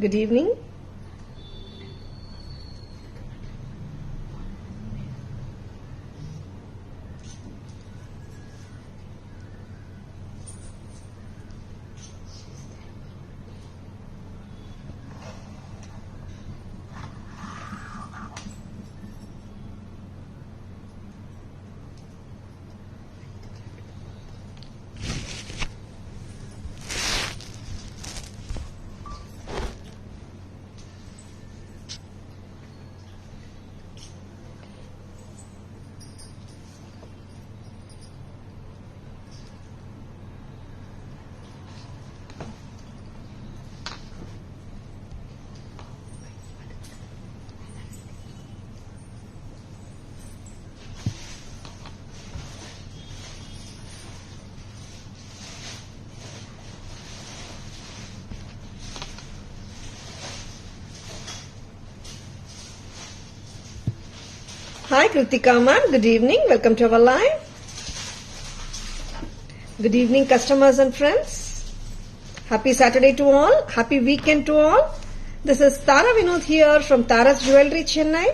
Good evening. Hi Kritika ma'am, good evening. Welcome to our live. Good evening customers and friends. Happy Saturday to all. Happy weekend to all. This is Tara Vinod here from Tara's Jewelry Chennai.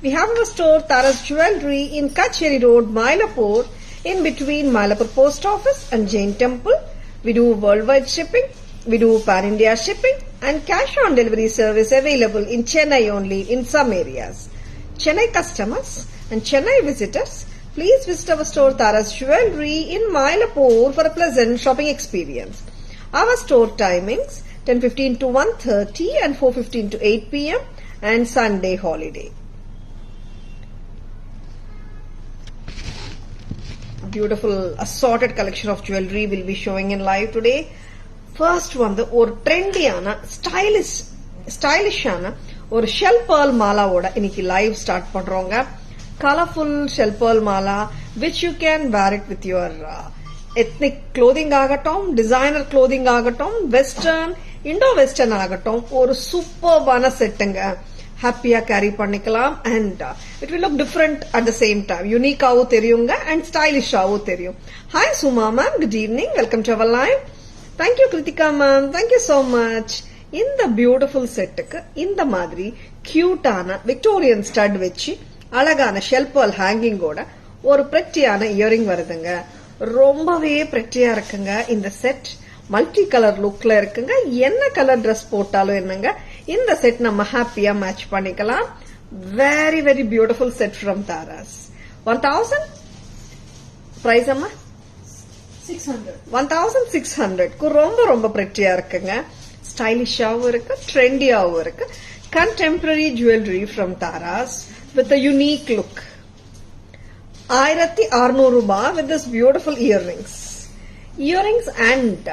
We have our store Tara's Jewelry in Kacheri Road, Mylapore, in between Mylapore Post Office and Jain Temple. We do worldwide shipping. We do pan-India shipping and cash on delivery service available in Chennai only in some areas. Chennai customers and Chennai visitors, please visit our store Tara's Jewelry in Mylapore for a pleasant shopping experience. Our store timings 10:15 to 1:30 and 4:15 to 8 p.m. and Sunday holiday. Beautiful assorted collection of jewelry will be showing in live today. First one, ஒரு ட்ரெண்டியான ஸ்டைலிஷான ஒரு shell pearl மாலாவோட இன்னைக்கு live start பண்றோங்க. Colourful shell pearl mala which you can wear it with your ethnic clothing ஆகட்டும், designer clothing ஆகட்டும், western Indo western ஆகட்டும், ஒரு சூப்பர்வான செட்டுங்க. ஹாப்பியா கேரி பண்ணிக்கலாம் and it will look different at the same time. யூனிக்காவும் தெரியுங்க அண்ட் ஸ்டைலிஷாவும் தெரியும். Hi Suma ma'am, good evening. Welcome to our live. Thank you Kiruthika ma'am, thank you so much. இந்த பியூட்டிஃபுல் செட்டுக்கு இந்த மாதிரி கியூட்டான விக்டோரியன் ஸ்டட் வச்சு அழகான ஷெல் பேர்ல் ஹேங்கிங்கோட ஒரு பிரெட்டியான இயரிங் வருதுங்க. ரொம்பவே பிரெட்டியா இருக்குங்க. இந்த செட் மல்டி கலர் லுக்ல இருக்குங்க. என்ன கலர் ட்ரெஸ் போட்டாலும் என்னங்க, இந்த செட் நம்ம ஹாப்பியா மேட்ச் பண்ணிக்கலாம். Very very beautiful set from தாராஸ். 1000 பிரைஸ் அம்மா 1600 ரொம்ப ரொம்ப பிரெட்டியா இருக்குங்க. ஸ்டைலிஷாவும் இருக்கு, ட்ரெண்டியாவும் இருக்கு. Contemporary jewellery from Tara's with a unique look. 1600 ரூபாய் with this beautiful earrings and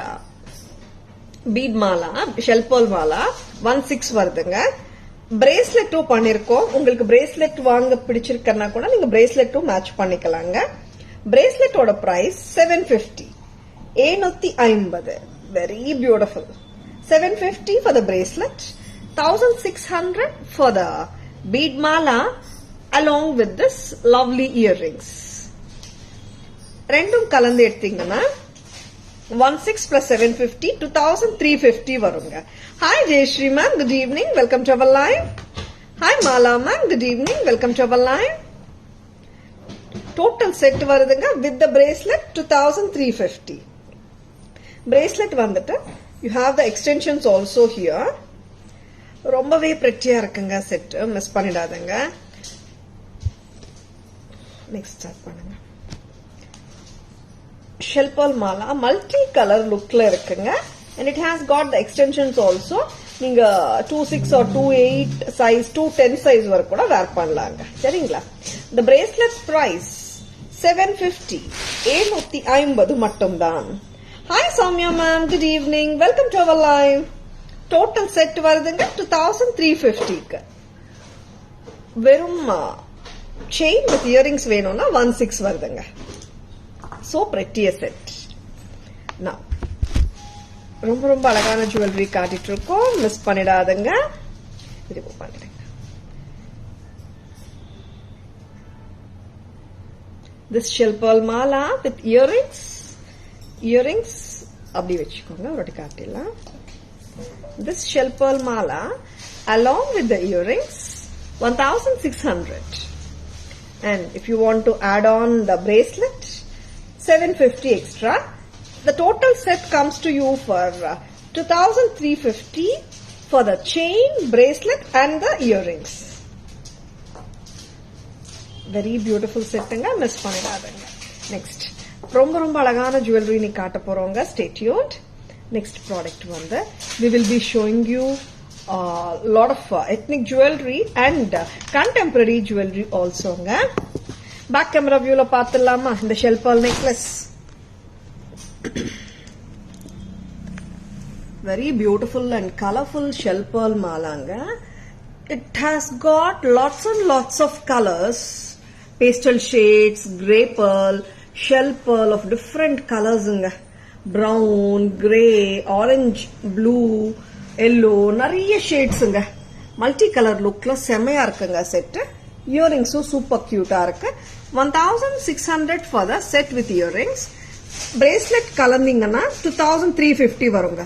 bead mala, shell pearl mala 16 வருதுங்க. பிரேஸ்லெட்டும் பண்ணிருக்கோம். உங்களுக்கு பிரேஸ்லெட் வாங்க பிடிச்சிருக்கனா கூட நீங்க பிரேஸ்லெட்டும் மேட்ச் பண்ணிக்கலாங்க. பிரேஸ்லெட்டோட price 750, 750. Very beautiful. 750 for the bracelet, 1600 for the bead mala along with this lovely earrings. ரெண்டும் கலந்து எடுத்தீங்கன்னா 16 plus 750 2350 வருங்க. Hi Jayashree ma'am, good evening. Welcome to our live. Hi Mala ma'am, good evening. Welcome to our live. Total set வருதுங்க with the bracelet 2350. Bracelet வந்துட்டு you have the extensions also here. ரொம்பவே பிரெட்டியா இருக்குங்க set, miss பண்ணிடாதீங்க. Next start பண்ணுங்க. Shell pearl mala multi colour லுக்ல இருக்குங்க and it has got the extensions also. நீங்க 26 or 28 size 210 size வரை கூட வேர் பண்ணலாங்க. சரிங்களா? the bracelet price 750, 750 மட்டும்தான். Hi Soumya ma'am, good evening. Welcome to our live. Total set வருதுங்க 2350 க்கு. வெறும் chain with earrings வேணும்னா 16 வருதுங்க. So pretty a set. Now ரொம்ப ரொம்ப அழகான ஜுவல்லரி காட்டிட்டு இருக்கோம், மிஸ் பண்ணிடாதீங்க. இது பண்ணிடுங்க. This shell pearl mala with earrings அப்படி வச்சுக்கோங்க. ஒரு வாட்டி காட்டிடலாம். This shell pearl mala along with the earrings 1600. And if you want to add on the bracelet 750 extra. The total set comes to you for 2350 for the chain, bracelet and the earrings. Very beautiful set nga, miss பண்ணிடாதீங்க. Next ரொம்ப அழகான jewelry நீ காட்ட போறோங்க. Stay tuned. Next product வந்து we will be showing you a lot of ethnic jewelry and contemporary jewelry also nga. Back camera view la பாத்துடலாமா இந்த shell pearl necklace. Very beautiful and colorful shell pearl malanga. It has got lots and lots of colors, pastel shades, grey pearl, shell pearl of different colors nga. Brown, grey, orange, blue, yellow, nariya shades nga. Multicolor look la செமையா இருக்குங்க set. Earrings super cute ஆ இருக்கு. 1600 for the set with earrings. Bracelet கலந்தீங்கன்னா 2350 வருங்க.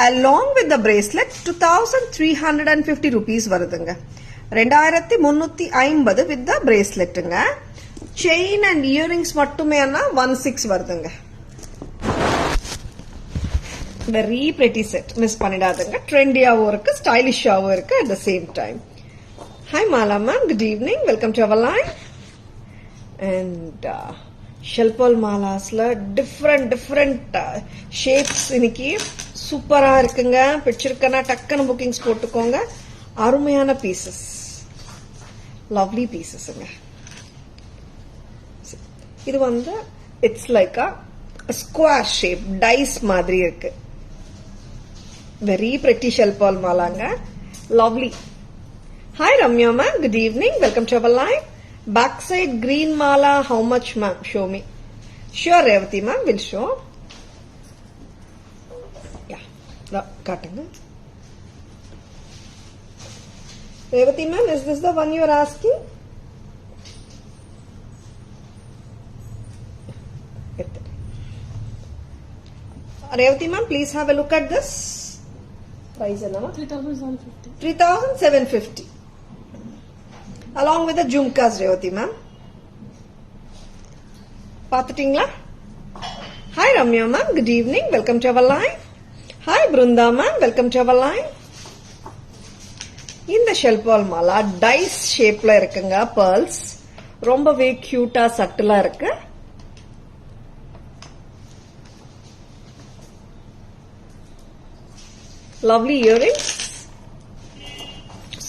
Along with the bracelet 2350 rupees வருதுங்க. 2350 with the braceletங்க. Chain and earrings மட்டுமே 16 வருதுங்க. Very pretty set. Miss பண்ணிடாதீங்க. Trendy-ஆவும் இருக்கு, stylish-ஆவும் இருக்கு at the same time. Hi Mala ma'am, good evening. Welcome to our line. And shell pearl malasல different shapes இன்னைக்கு சூப்பரா இருக்குங்க. பிடிச்சிருக்கனா டக்குன்னு bookings போட்டுக்கோங்க. அருமையான pieces. Lovely piecesங்க. இது வந்து it's like a square shape, dice மாதிரி இருக்கு. Very pretty shell pearl malaங்க. Lovely. Hi Ramya ma'am, good evening. Welcome to our line. Backside green mala, how much ma'am? Show me. Sure Revati ma'am, will show. Yeah, cutting. Revati ma'am, is this the one you are asking? Revati ma'am, please have a look at this. Price is 3750. 3750. Along with the jhumkas, Revati ma'am. Paathutingla? Hi Ramya ma'am, good evening. Welcome to our line. Hi Brunda ma'am, welcome to our line. In the shell pearl mala, dice shape la irukanga pearls. ரொம்பவே cute ah subtle ah இருக்கு. Lovely earrings.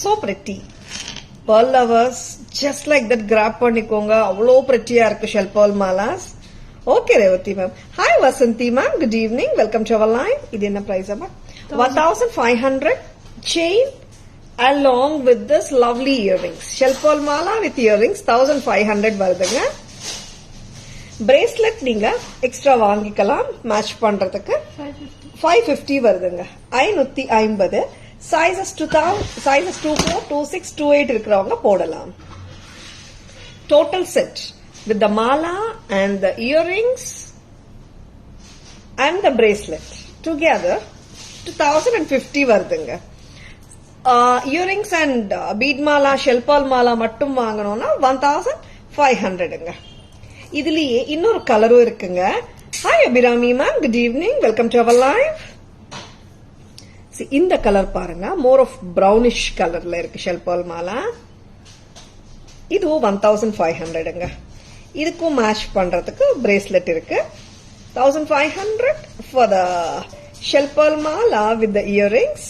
So pretty. Pearl lovers, just like that grab பண்ணிக்கோங்க. அவ்வளோ pretty-ஆ இருக்கு shell pearl malas. Okay Revati ma'am. Hi Vasanthi ma'am, good evening. Welcome to our line. இது என்ன price அப்பா? 1500 chain along with this lovely earrings. Shell pearl mala with earrings 1500 வருதுங்க. Bracelet நீங்க extra வாங்கிக்கலாம் match பண்றதுக்கு. 550 வருதுங்க. 550. Sizes 24, 26, 28 இருக்கிறவங்க போடலாம். Total set with the mala and the earrings and the bracelet together 2050 வருதுங்க. Earrings and bead mala, shell pearl mala மட்டும் வாங்கணும்னா 1500ங்க. இதுலயே இன்னொரு கலரும் இருக்குங்க. Hi Abhirami ma'am, good evening. Welcome to our live. See, இந்த கலர் பாருங்க, more of brownish கலர்ல இருக்கு shell pearl mala. இது 1500ங்க. இதுக்கும் மேட்ச் பண்றதுக்கு bracelet இருக்கு. 1500 for the shell pearl mala with the earrings.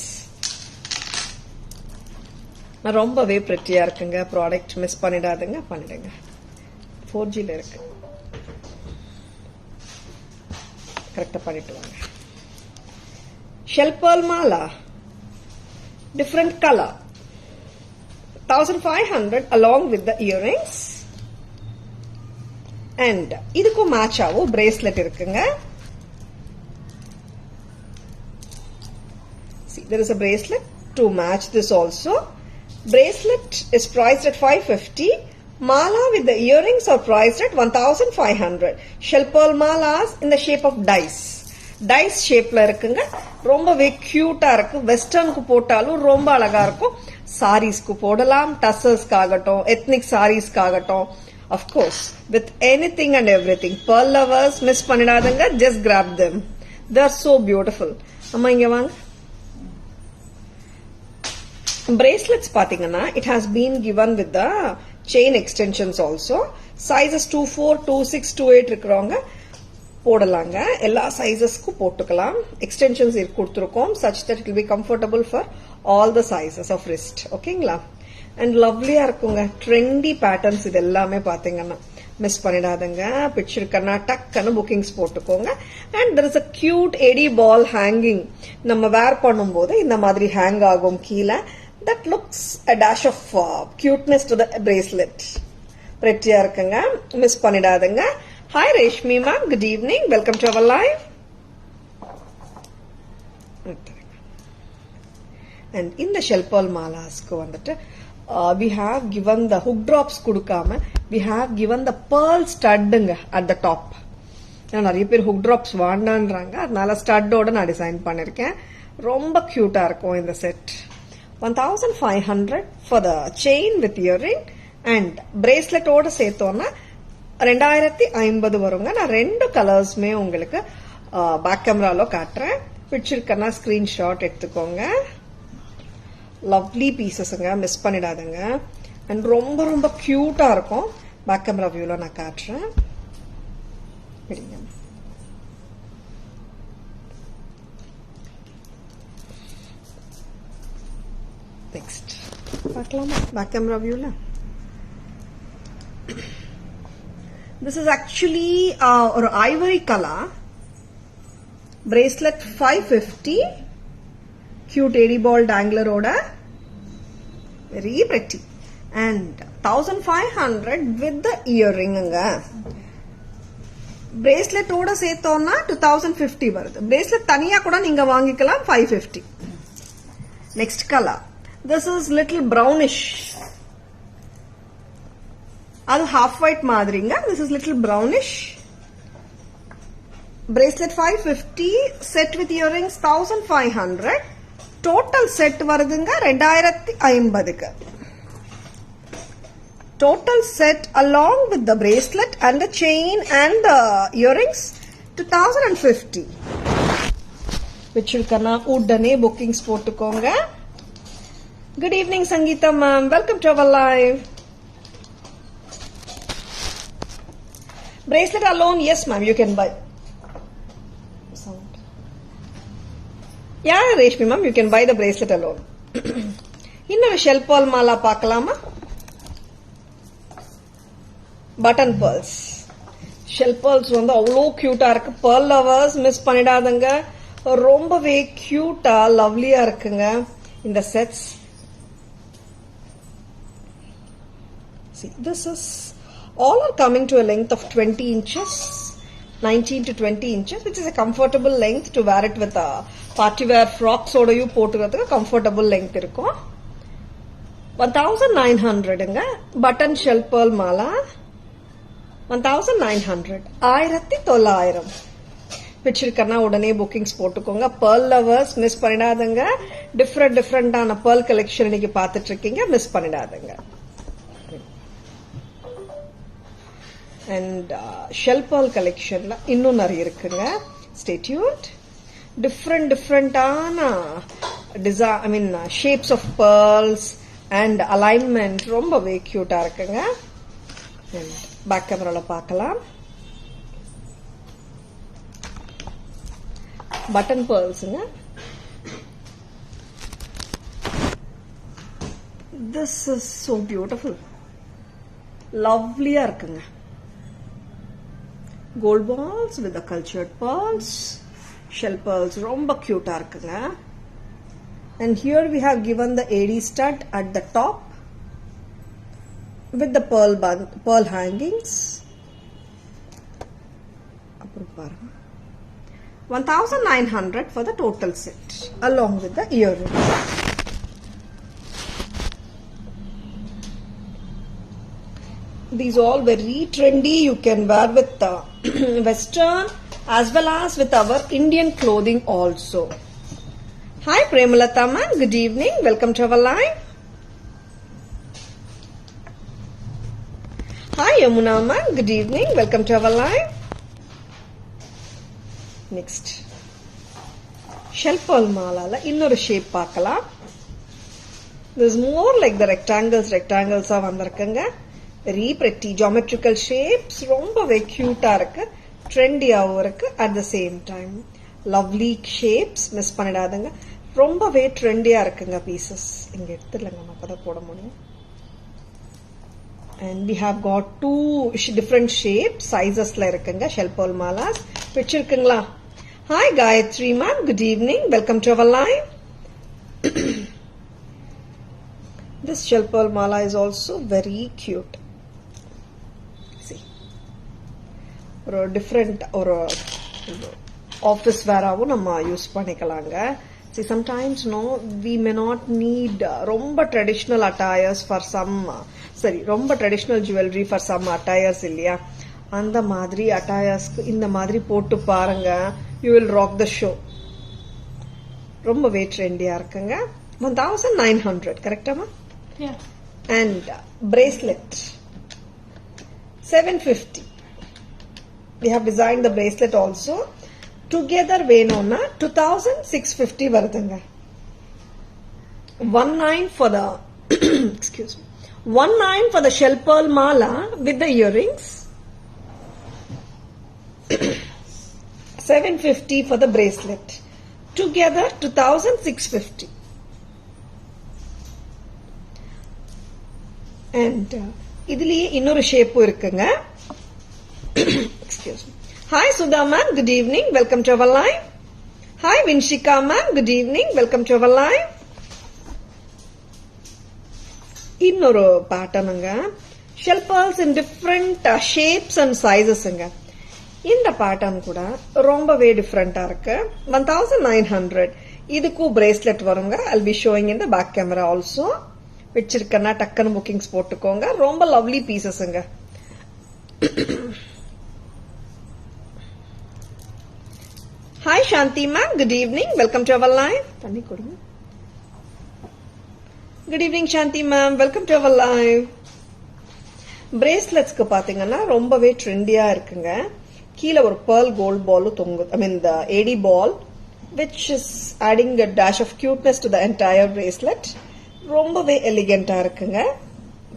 ரொம்பவே pretty-ஆ இருக்குங்க. ப்ராடக்ட் மிஸ் பண்ணிடாதீங்க, பண்ணிடுங்க. 4Gல இருக்கு. கரெக்டா பண்ணிட்டு வாங்க. Shell pearl mala, different color, 1500 along with the earrings. And இதுக்கு மேட்ச் ஆகும் bracelet இருக்குங்க. See, there is a bracelet to match this also. Bracelet is priced at 550. Mala with the earrings are priced at 1500. Shell pearl malas in the shape of dice. Dice ஷேப்ல இருக்குங்க. ரொம்பவே கியூட்டா இருக்கு. வெஸ்டர்னுக்கு போட்டாலும் ரொம்ப அழகா இருக்கும். சாரீஸ்க்கு போடலாம், டசர்ஸ்க்கு ஆகட்டும், எத்னிக் சாரீஸ்க்கு ஆகட்டும். Of course, with anything and everything. Pearl lovers miss பண்ணிடாதங்க. Just grab them. They are so beautiful. அம்மா இங்க வாங்க. Bracelets பாத்தீங்கன்னா it has been given with the chain extensions also. Sizes 24, 26, 28 இருக்கிறவங்க போடலாங்க. எல்லா சைசஸ்க்கு போட்டுக்கலாம். எக்ஸ்டென்ஷன்ஸ் கொடுத்துருக்கோம் such that it will be comfortable for all the sizes of wrist. ஓகேங்களா? அண்ட் லவ்லியா இருக்குங்க. ட்ரெண்டி பேட்டர்ன்ஸ் இது எல்லாமே பாத்தீங்கன்னா மிஸ் பண்ணிடாதுங்க. பிடிச்சிருக்கன்னா டக்குன்னு புக்கிங்ஸ் போட்டுக்கோங்க. And there is a cute AD ball hanging. நம்ம வேர் பண்ணும்போது இந்த மாதிரி ஹேங் ஆகும் கீழே. That looks a dash of cuteness to the bracelet. பிரெட்டியா இருக்குங்க. மிஸ் பண்ணிடாதுங்க. Hi Reshmi ma'am, good evening, welcome to our live. And இந்த ஷெல்பால் மாலாஸ்க்கு வந்துட்டு we have given the hook drops கொடுக்காம we have given the pearl studங்க at the top. நிறைய பேர் hook drops வாண்டான்றாங்க. அதனால ஸ்டட்டோட நான் டிசைன் பண்ணிருக்கேன். ரொம்ப கியூட்டா இருக்கும் இந்த set. 1500 for the chain with earring and bracelet ஓட சேர்த்தோம்னா 2050 வருங்க. நான் ரெண்டு கலர்ஸ்மே உங்களுக்கு பேக் கேமரால காட்டுறேன். பிடிச்சிருக்கன்னா ஸ்கிரீன்ஷாட் எடுத்துக்கோங்க. லவ்லி பீசஸ்ங்க, மிஸ் பண்ணிடாதுங்க. அண்ட் ரொம்ப ரொம்ப கியூட்டா இருக்கும். பேக் கேமரா வியூல நான் காட்டுறேன். நெக்ஸ்ட் பார்க்கலாமா பேக் கேமரா வியூல? திஸ் இஸ் ஆக்சுவலி ஒரு ivory colour bracelet. 550 cute AD ball டேங்லரோட, very pretty. And 1500 with the earring. பிரேஸ்லெட்டோட சேர்த்தோம்னா 2050 வருது. பிரேஸ்லெட் தனியா கூட நீங்க வாங்கிக்கலாம் 550. Next colour, this is little brownish. அது ஹாஃப் ஒயிட் மாதிரிங்க. This is little brownish. Bracelet 550, set with earrings 1500. Total set வருதுங்க 2050. Total set along with the bracelet and the chain and the earrings 2050. பிடிச்சிருக்கனா உடனே bookings போட்டுக்கோங்க. Good evening Sangeeta ma'am, welcome to our live. Bracelet alone, yes ma'am, you can buy. Yeah, Reshmi ma'am, you can buy the bracelet alone. இன்னொரு shell பால் மாலா பார்க்கலாமா? Button pearls. Shell pearls வந்து அவ்வளோ கியூட்டா இருக்கு. pearl lovers miss பண்ணிடாதங்க. ரொம்பவே கியூட்டா லவ்லியா இருக்குங்க இந்த sets. See, this is all are coming to a length of 20 inches. 19 to 20 inches, which is a comfortable length to wear it with a party wear frocks ஓடயும் போட்டுக்கிறதுக்கு comfortable length இருக்கும். 1900ங்க பட்டன் ஷெல் pearl மாலா. 1900 1900. பிடிச்சிருக்கனா உடனே bookings போட்டுக்கோங்க. pearl lovers miss பண்ணிடாதங்க. டிஃப்ரெண்டான pearl collection இன்னைக்கு பார்த்துட்டு இருக்கீங்க, மிஸ் பண்ணிடாதங்க. அண்ட் ஷெல் pearl கலெக்ஷன்ல இன்னும் நிறைய இருக்குங்க. Stay tuned. டிஃப்ரெண்டான design, I mean shapes of pearls and alignment ரொம்பவே கியூட்டா இருக்குங்க. பேக் கேமரால பார்க்கலாம். பட்டன் pearlsங்க. This is so beautiful. லவ்லியா இருக்குங்க. gold balls with the cultured pearls. Shell pearls ரொம்ப cute இருக்குங்க. And here we have given the AD stud at the top with the pearl hangings. 1900 for the total set along with the earrings. These all very trendy. You can wear with western as well as with our Indian clothing also. Hi Premalata ma'am, good evening, welcome to our live. Hi Yamuna ma'am, good evening, welcome to our live. Next, shell pearl mala la இன்னொரு shape பார்க்கலாம். This is more like the rectangles ஆ வந்திருக்குங்க. Very pretty geometrical shapes, ரொம்பவே cute-ஆ இருக்கு, trendy-ஆவும் இருக்கு at the same time. Lovely shapes, miss பண்ணிடாதுங்க. ரொம்பவே trendy-ஆ இருக்குங்க pieces. இங்க எடுத்துடலங்க, அப்பதான் போட முடியும். And we have got two different shapes, sizesல இருக்குங்க shell pearl malas. பிடிச்சிருக்குங்களா? Hi Gayatri ma'am, good evening, welcome to our live. This shell pearl mala is also very cute. See, or different or office wear ஆவும் நம்ம use பண்ணிக்கலாங்க. See, sometimes no, we may not need ரொம்ப traditional attires for some, ரொம்ப traditional jewelry for some attires இல்லையா? அந்த மாதிரி attires இந்த மாதிரி போட்டு பாருங்க, you will rock the show. ரொம்பவே trendy-ஆ இருக்குங்க. 1900, correct ஆமா? Yeah. And bracelet 750. We have designed the bracelet also. Together venona 2650 varudunga. 19 for the excuse me, 19 for the shell pearl mala with the earrings. 750 for the bracelet. Together 2650. And இதுலயே இன்னொரு shape இருக்குங்க. Excuse me. Hi Sudha ma'am, good evening, welcome to our live. Hi Vinshika ma'am, good evening, welcome to our live. இன்னொரு பேட்டர்னுங்க. shell pearls in different shapes and sizesங்க. இந்த pattern கூட ரொம்பவே டிஃபரெண்டா இருக்கு. 1900. இதுக்கு bracelet வருங்க. I'll be showing in the back camera also. வச்சிருக்கனா டக்குன்னு bookings போட்டுக்கோங்க. ரொம்ப lovely பீசஸ்ங்க. Hi Shanti ma'am, good evening, welcome to our live. தண்ணி கொடுங்க. Good evening Shanti ma'am, welcome to our live. braceletsக்கு பாத்தீங்கன்னா ரொம்பவே ட்ரெண்டியா இருக்குங்க. கீழ ஒரு pearl gold ball தொங்குது. I mean the AD ball which is adding a dash of cuteness to the entire bracelet. ரொம்பவே எலிகென்ட்டா இருக்குங்க.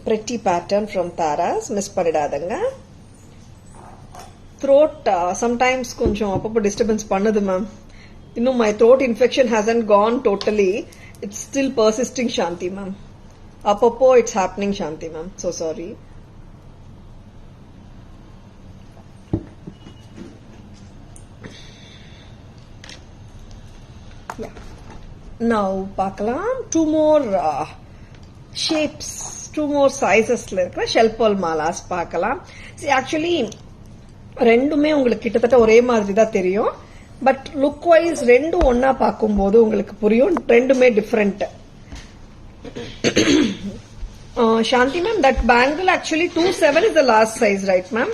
pretty pattern from Taras, miss பண்ணிடாதங்க. throat sometimes கொஞ்சம் அப்பப்போ disturbance பண்ணுது மேம். இன்னும் my throat infection hasn't gone totally, it's still persisting Shanti ma'am. அப்பப்போ it's happening Shanti ma'am, so sorry. yeah, now பார்க்கலாம். two more shapes, two more sizesல இருக்கிற shell pearl malas பார்க்கலாம். see actually ரெண்டுமே உங்களுக்கு கிட்டத்தட்ட ஒரே மாதிரி தான் தெரியும், பட் லுக் வைஸ் ரெண்டும் ஒன்னா பார்க்கும்போது உங்களுக்கு புரியும் ரெண்டுமே different. Shanti ma'am, that bangle actually 27 is the last size, right ma'am?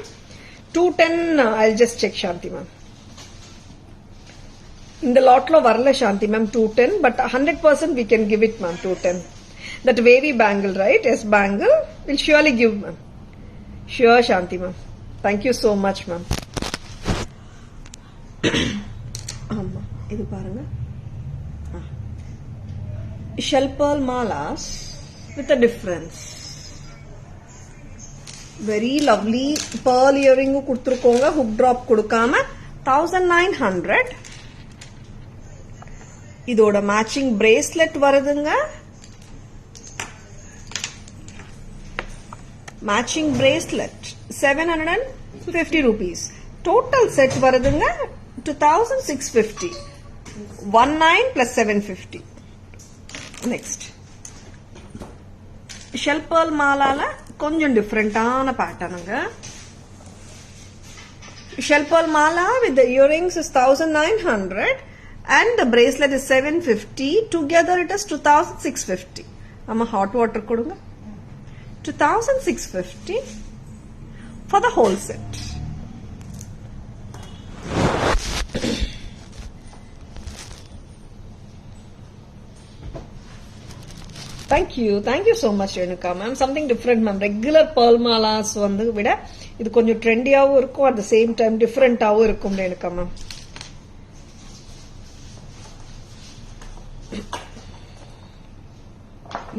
210 I'll just check Shanti ma'am. இந்த லாட்ல வரல Shanti ma'am 210, but 100% we can give it ma'am 210. That wavy bangle, right? Yes, bangle will surely give ma'am. Sure Shanti ma'am. Thank you so much ma'am. ஆமா இது பாருங்க. shell pearl malas with a difference. very lovely pearl earring கொடுத்திருக்கோங்க, hook drop கொடுக்காம 1900. இதோட matching bracelet வருதுங்க. matching bracelet 750 rupees. total set வருதுங்க 2650. 19 plus 750. next shell pearl மாலால கொஞ்சம் டிஃபரெண்டான பேட்டர்னுங்க. shell pearl mala with the earrings is 1900 and the bracelet is 750. together it is 2650. நம்ம hot water கொடுங்க. 2650 for the whole set. Thank you so much, Renuka ma'am. Something different, ma'am. Regular pearl malas வந்து விட இது கொஞ்சம் ட்ரெண்டியாவும் இருக்கும், at the same time டிஃபரெண்டாவும் இருக்கும் Renuka ma'am.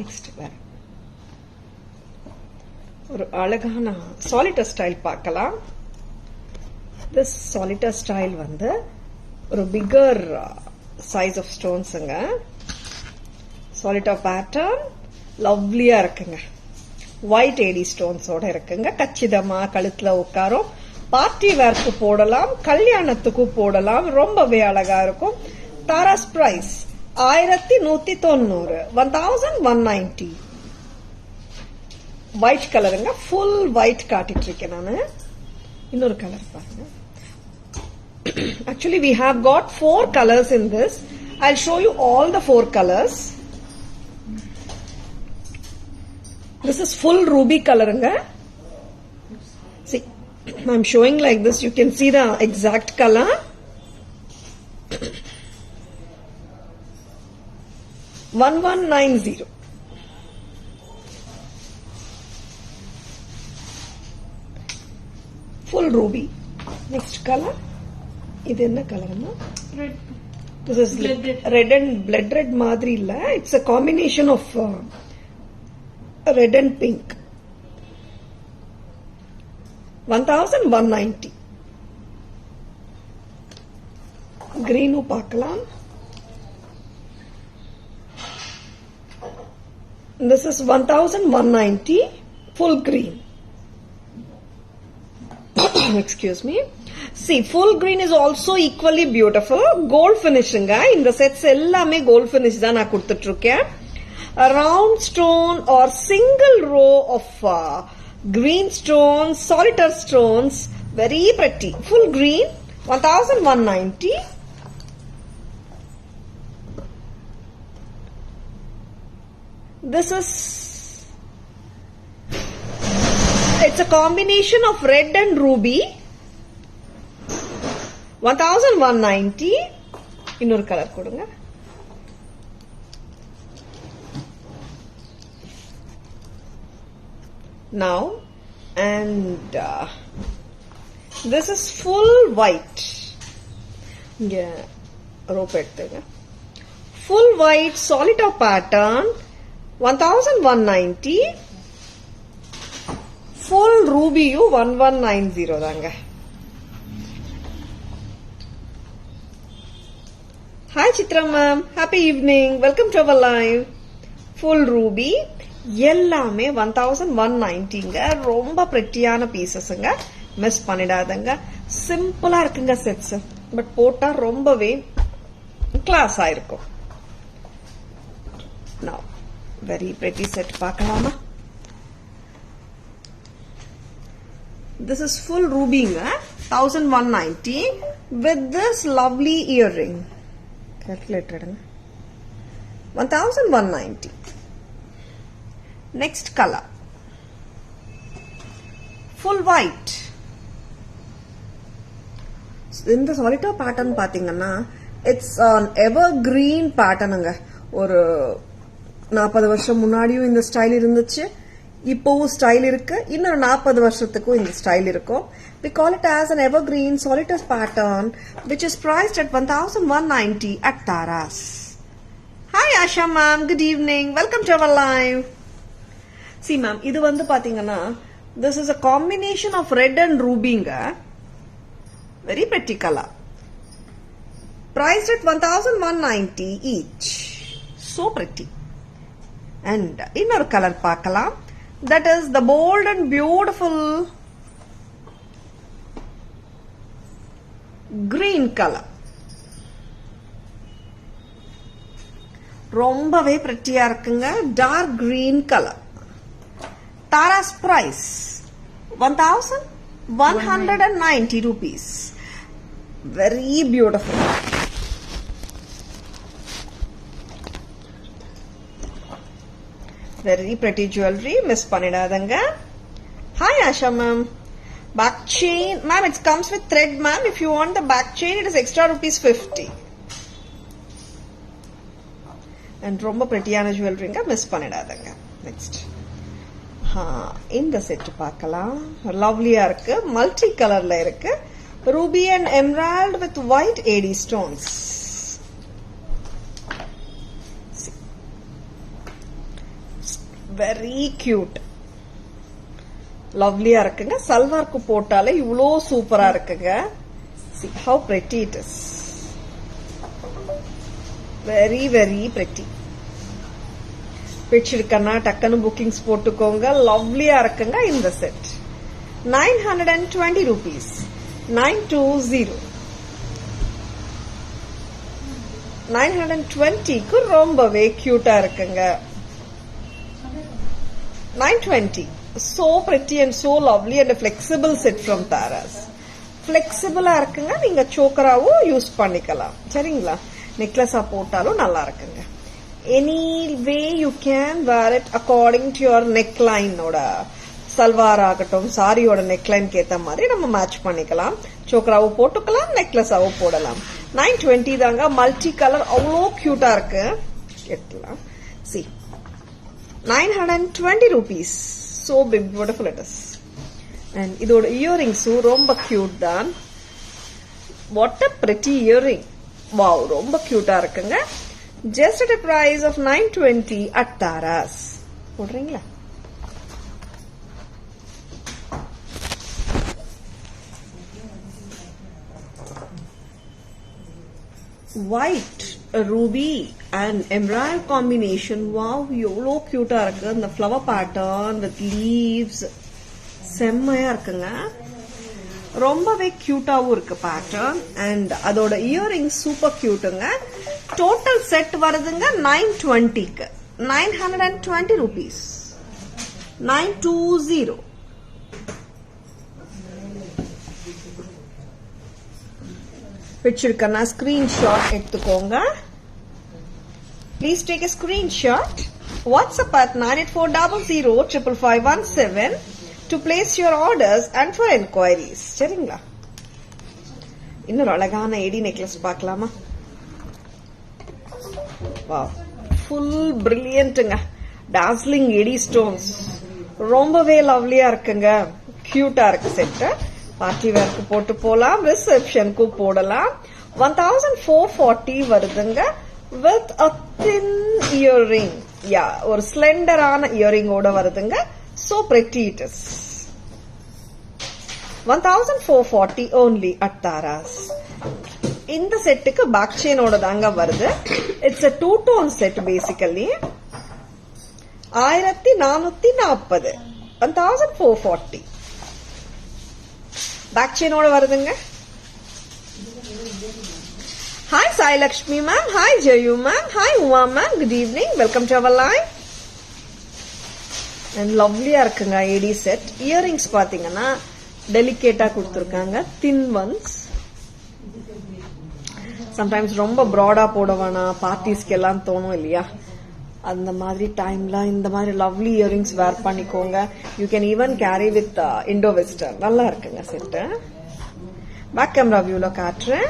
Next வேற ஒரு அழகான சாலிட்டர் ஸ்டைல் பார்க்கலாம். திஸ் சாலிட்டர் ஸ்டைல் வந்து ஒரு பிகர் சைஸ் ஆஃப் ஸ்டோன்ஸுங்க. சாலிட்டர் பேட்டர்ன் லவ்லியா இருக்குங்க. ஒயிட் ஏடி ஸ்டோன்ஸோட இருக்குங்க. கச்சிதமா கழுத்துல உட்காரும். பார்ட்டி வேர்க்கு போடலாம், கல்யாணத்துக்கு போடலாம். ரொம்பவே அழகா இருக்கும். தாராஸ் பிரைஸ் 1190, 1190. ஒயிட் கலருங்க. ஃபுல் ஒயிட் காட்டிட்டு இருக்கேன் நானு. இன்னொரு கலர் பாருங்க. Actually we have got 4 colors in this. I'll show you all the 4 colors. This is full ruby coloranga. See, I'm showing like this. You can see the exact color. $1190. Full ruby. Next color. இது என்ன கலர்னா? Red. This is red and blood red மாதிரி இல்ல. It's a combination of red and pink. 1190. Greenu பார்க்கலாம். This is 1190 full green. Excuse me. See, full green is also equally beautiful. Gold finishing. In the sets ellame gold finish da na kuduthirukken. A round stone or single row of green stones, solitaire stones, very pretty. Full green 1190. This is, it's a combination of red and ruby. 1190. இன்னொரு colour கொடுங்க. Now, and this is full white. இங்க rope எடுத்துங்க. Full white solitaire pattern 1190. Full ruby 1190 தாங்க. Hi Chitra ma'am, happy evening. Welcome to our live. Full ruby எல்லாமே 1190ங்க. ரொம்ப பிரெட்டியான பீசஸ்ங்க. Miss பண்ணிடாதங்க. சிம்பிளா இருக்குங்க sets. But போட்டா ரொம்பவே கிளாஸா இருக்கும். Now, very pretty set பார்க்கலாமா? This is full rubyங்க. 1190 with this lovely earring. Calculator 1190. Next color. Full white. இந்த solitaire pattern பாத்தீங்கன்னா it's an evergreen patternங்க. ஒரு 40 வருஷம் முன்னாடியும் இந்த ஸ்டைல் இருந்துச்சு. இப்போவும் ஸ்டைல் இருக்கு. இன்னொரு 40 வருஷத்துக்கும் இந்த ஸ்டைல் இருக்கும். We call it as an evergreen solitaire pattern which is priced at 1190 at Taras. Hi Asha ma'am, good evening. Welcome to our live. See ma'am, இது வந்து பாத்தீங்கன்னா this is a combination of red and rubyங்க. Very pretty color. Priced at 1190 each. So pretty. And இன்னொரு color பார்க்கலாம். That is the bold and beautiful green color. ரொம்பவே prettyயா இருக்குங்க. Dark green color. Tara's price 1190 rupees. Very beautiful. Very pretty jewelry. Miss பண்ணிடாதங்க. Hi Asha ma'am. Back chain, ma'am, it comes with thread, ma'am. If you want the back chain, it is extra rupees 50. And ரொம்ப prettyயான jewelryங்க miss பண்ணிடாதீங்க. Next. இந்த set பார்க்கலாம். லவ்லியா இருக்கு. Multi கலர்ல இருக்கு. Ruby and emerald with white AD stones. Very cute. லவ்லியா இருக்குங்க. சல்வார்க்கு போட்டாலே இவ்வளோ சூப்பரா இருக்குங்க. See how pretty it is. Very very pretty. பிடிச்சிருக்கனா டக்குன்னு புக்கிங்ஸ் போட்டுக்கோங்க. லவ்லியா இருக்குங்க இந்த செட். 920 rupees. 920. 920க்கு ரொம்பவே கியூட்டா இருக்குங்க. 920. So pretty and so lovely and a flexible set from Taras. Flexible-ஆ இருக்குங்க. நீங்க சோக்கராவும் யூஸ் பண்ணிக்கலாம். சரிங்களா? நெக்லஸா போட்டாலும் நல்லா இருக்குங்க. Any way you can wear it according to your neckline ஓட சல்வார் ஆகட்டும் சாரியோட நெக்லைனுக்கு ஏத்த மாதிரி நம்ம மேட்ச் பண்ணிக்கலாம். சோக்கராவும் போட்டுக்கலாம், நெக்லஸாவும் போடலாம். 920 தாங்க. மல்டி கலர் அவ்வளோ கியூட்டா இருக்கு. எடுக்கலாம். See 920 rupees. So beautiful it is. And இதோட இயரிங்ஸும் ரொம்ப கியூட் தான். What a pretty earring. Wow, ரொம்ப கியூட்டா இருக்குங்க. Just at a price of 920 at Taras. போடுறீங்களா? White, ruby and emerald combination. Wow, எவ்வளோ கியூட்டா இருக்கு. இந்த ஃப்ளவர் பேட்டர்ன் வித் லீவ்ஸ் செம்மையா இருக்குங்க. ரொம்பவே கியூட்டாவும் இருக்கு பேட்டர்ன். அண்ட் அதோட இயரிங் சூப்பர் கியூட்டுங்க. டோட்டல் செட் வருதுங்க 920க்கு. 920 rupees. 920. பிடிச்சிருக்கனா ஸ்கிரீன்ஷாட் எடுத்துக்கோங்க. Please take a screenshot. WhatsApp at 9840055517 to place your orders and for enquiries. சரிங்களா? இன்னொரு அழகான ஏடி நெக்லஸ் பார்க்கலாமா? வாவ், ஃபுல் பிரில்லியன்ட்டுங்க. டாஸ்லிங் ஏடி ஸ்டோன்ஸ் ரொம்பவே லவ்லியா இருக்குங்க. கியூட்டா இருக்கு செட்டு. பார்ட்டி வேர்க்கு போட்டு போலாம், ரிசப்ஷனுக்கு போடலாம். 1440 வருதுங்க. With a thin earring. யா, ஒரு ஸ்லெண்டரான இயரிங்கோட வருதுங்க. So pretty it is. 1440 only at Taras. இந்த செட்டுக்கு பேக் செயினோட தாங்க வருது. It's a two-tone set basically. 1440. 1440. Back செயினோட வருதுங்க. Hi Sai Lakshmi ma'am, hi Jayu ma'am, hi Uma ma'am, good evening, welcome to our live. And லவ்லியா இருக்குங்க ஏடி செட். இயரிங்ஸ் பாத்தீங்கன்னா டெலிகேட்டா கொடுத்துருக்காங்க, தின் ஒன்ஸ். சம்டைம்ஸ் ரொம்ப ப்ராடா போட வேணாம், பார்ட்டிஸ்க்கு எல்லாம் தோணும் இல்லையா? அந்த மாதிரி டைம்ல இந்த மாதிரி லவ்லி இயரிங்ஸ் வேர் பண்ணிக்கோங்க. You can even carry with Indo western. நல்லா இருக்குங்க செட்டு. பேக் கேமரா வியூல காட்டுறேன்.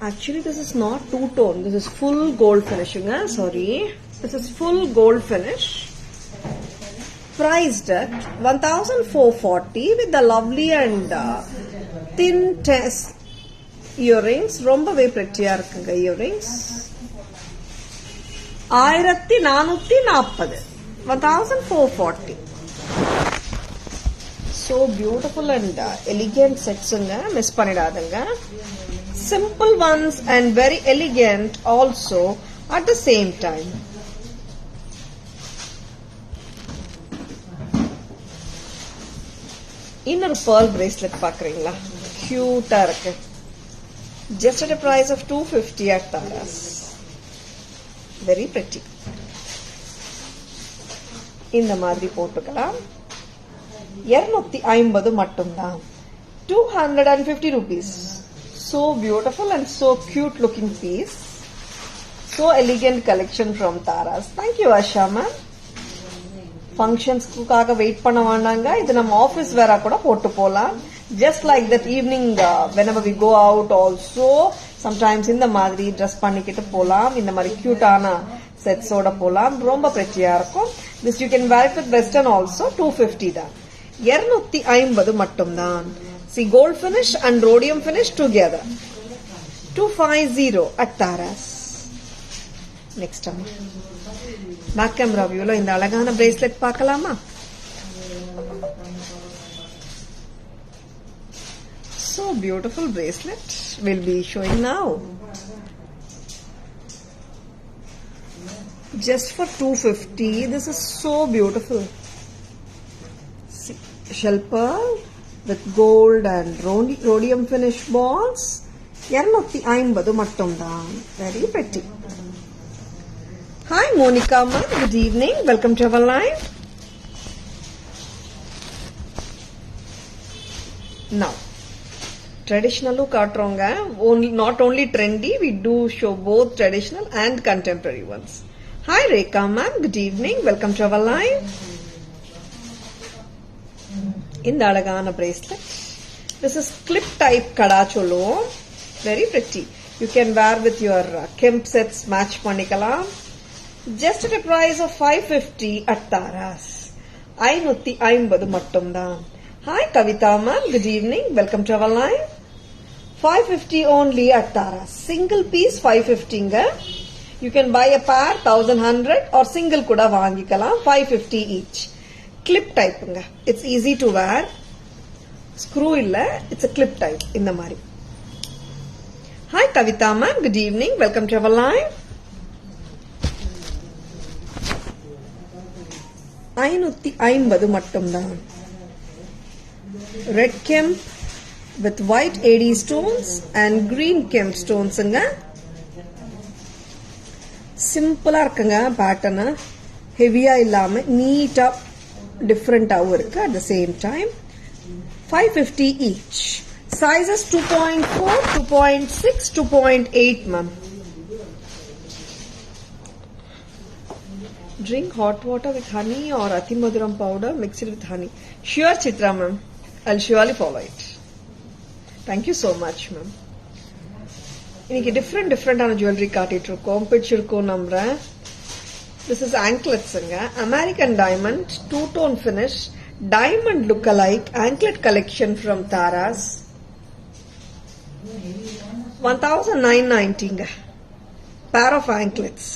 Actually, this is not two-tone. This is full gold finishing. Sorry. This is full gold finish. Priced at 1440 with the lovely and thin earrings. ரொம்பவே pretty-ஆ இருக்குங்க earrings. 1440. 1440. So beautiful and elegant sets. Miss பண்ணிடாதீங்க. Simple ones and very elegant also at the same time. இன்னொரு pearl bracelet பாக்குறீங்களா? கியூட்டா இருக்கு. Just at a price of 250 at Taras. Very pretty. இந்த மாதிரி போட்டுக்கலாம். 250 மட்டும்தான். 250 rupees. So beautiful and so cute looking piece. So elegant collection from Taras. Thank you, Asha ma'am. ஃபங்க்ஷன்ஸ்க்காக wait பண்ண வேண்டாங்க. இது நம்ம ஆஃபீஸ் வேற கூட போட்டு போலாம். Just like that evening whenever we go out also sometimes இந்த மாதிரி ட்ரெஸ் பண்ணிக்கிட்டு போலாம். இந்த மாதிரி கியூட்டான செட்ஸோட போலாம். ரொம்ப பிரெட்டியா இருக்கும். This you can wear it with western also. 250 தான். 250 மட்டும் தான். See, gold finish and rhodium finish together. 250 at Taras. Next time. Back camera வியூல இந்த அழகான பிரேஸ்லெட் பார்க்கலாமா? So beautiful bracelet will be showing now. Just for 250. This is so beautiful. See, shell pearl with gold and rhodium finish balls. 250 மட்டும் தான். Very pretty. Hi Monica ma'am, good evening. Welcome to our live. Now, traditional look காட்டுறோங்க. Not only trendy, we do show both traditional and contemporary ones. Hi Rekha ma'am, good evening. Welcome to our live. இந்த அழகான bracelet. This is clip type kara very pretty. You can wear with your kemp sets, match பண்ணிக்கலாம். Just at a price of 550 at Taras. 550 மட்டும் தான். Hi Kavita ma'am, good evening. Welcome to our live. 550 only at Taras. Single piece 550 You can buy a pair 1100 or single kuda vaangikalam 550 each. Clip type It's easy to wear. Screw illa, it's a clip type இந்த மாதிரி. Hi Kavita ma'am, good evening. Welcome to our live. 550 மட்டும் தான். Red kemp with white AD stones and green kemp stones சிம்பிளா இருக்குங்க pattern. ஹெவியா இல்லாம நீட்டா டிஃபரெண்டாவும் இருக்கு at the same time. 550 each. Sizes 2.4, 2.6, 2.8 ma'am. Drink hot water with honey or Athimaduram powder, mix it with honey. Sure, Chitra ma'am. I'll surely follow it. Thank you so much, ma'am. இன்னைக்கு டிஃப்ரெண்டான jewellery காட்டிட்டு இருக்கோம். பிடிச்சிருக்கோம் நம்புறேன். This is anklets. American diamond, two-tone finish, diamond look-alike anklet collection from Taras. 1990 pair of anklets.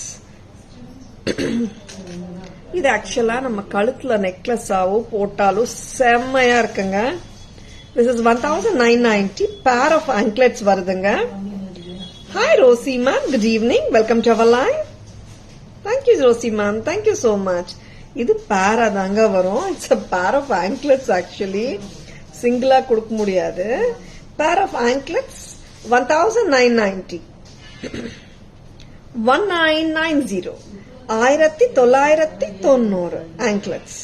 இது ஆக்சுவலா நம்ம கழுத்துல நெக்லஸ் ஆவோ போட்டாலும் செம்மையா இருக்குங்க. This is 1990 pair of anklets வருதுங்க. Hi Rosie ma'am, good evening. Welcome to our live. Thank you Rosie ma'am, thank you so much. இது பேரா தாங்க வரும். It's a pair of anklets actually. சிங்கிளா கொடுக்க முடியாது. Pair of anklets 1990. 1990. 1990 anklets.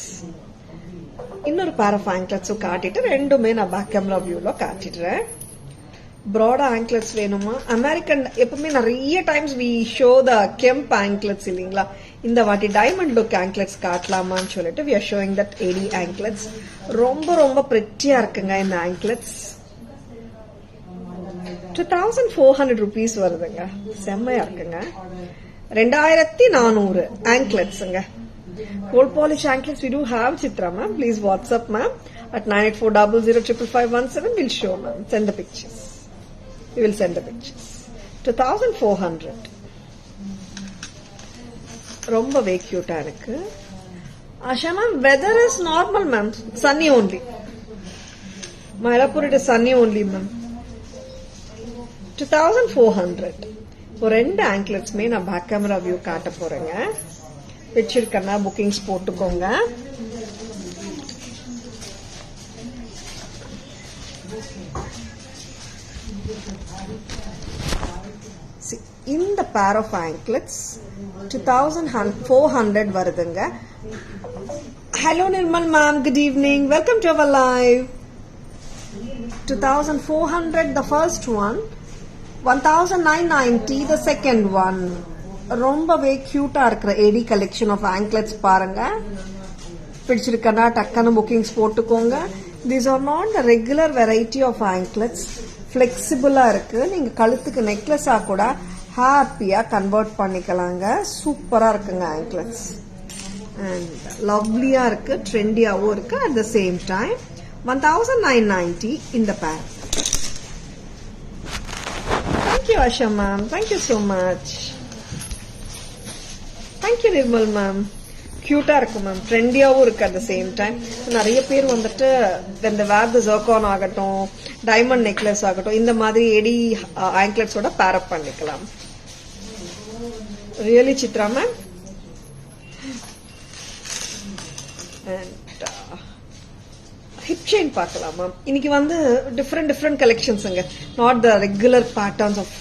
இன்னொரு pair of anklets காட்டிட்டு ரெண்டுமே நான் பேக் கேமரா வியூல காட்டிடுறேன். broad anklets வேணுமா? அமெரிக்கன் எப்பவுமே நிறைய times we show the kemp anklets இல்லீங்களா? இந்த வாட்டி diamond look anklets காட்டலாமான்னு சொல்லிட்டு we are showing that AD anklets. ரொம்ப ரொம்ப பிரெட்டியா இருக்குங்க இந்த anklets. 2400 rupees வருதுங்க. செம்மையா இருக்குங்க. 2400 anklets. Gold polish anklets we do have, Chitra ma'am. Please WhatsApp ma'am at 9840055517. We'll show ma'am. Send the pictures. We will send the pictures. 2400. ரொம்பவே கியூட்டா இருக்கு. Asha ma'am, weather is normal ma'am. Sunny only. Mylapore it is sunny only ma'am. 2400. ஒரு ரெண்டு ஆங்க்லெட்ஸ்மே நான் back camera view காட்ட போறேங்க. வச்சிருக்கேன்னா bookings போட்டுக்கோங்க. இந்த pair of anklets 2400 வருதுங்க. Hello Nirmal ma'am, good evening. Welcome to our live. 2400 the first one, 1990 the second one. ரொம்பவே கியூட்டா இருக்கிற ஏடி கலெக்ஷன் ஆஃப் ஆங்க்லெட்ஸ் பாருங்க. பிடிச்சிருக்கனா டக்குன்னு புக்கிங்ஸ் போட்டுக்கோங்க. These are not the regular variety of anklets. பிளெக்சிபிளா இருக்கு. நீங்க கழுத்துக்கு நெக்லஸா கூட ஹாப்பியா கன்வெர்ட் பண்ணிக்கலாங்க. சூப்பரா இருக்குங்க ஆங்க்லெட்ஸ். அண்ட் லவ்லியா இருக்கு, ட்ரெண்டியாவும் இருக்கு. அட் த சேம் டைம் 1990 இந்த பேர். Thank you Asha ma'am, thank you so much. Thank you Nirmal ma'am. கியூட்டா இருக்கு மேம், ட்ரெண்டியாவும் இருக்கு. அட் த சேம் டைம் நிறைய பேர் வந்துட்டு இந்த வேர் த ஜர்கான் ஆகட்டும், டைமண்ட் நெக்லஸ் ஆகட்டும், இந்த மாதிரி ஏடி ஆங்க்லெட்ஸோட பேர் அப் பண்ணிக்கலாம். Really Chitra ma'am. Hip chain பார்க்கலாமா? இன்னைக்கு வந்து டிஃப்ரெண்ட் கலெக்ஷன்ஸுங்க. Not the regular patterns of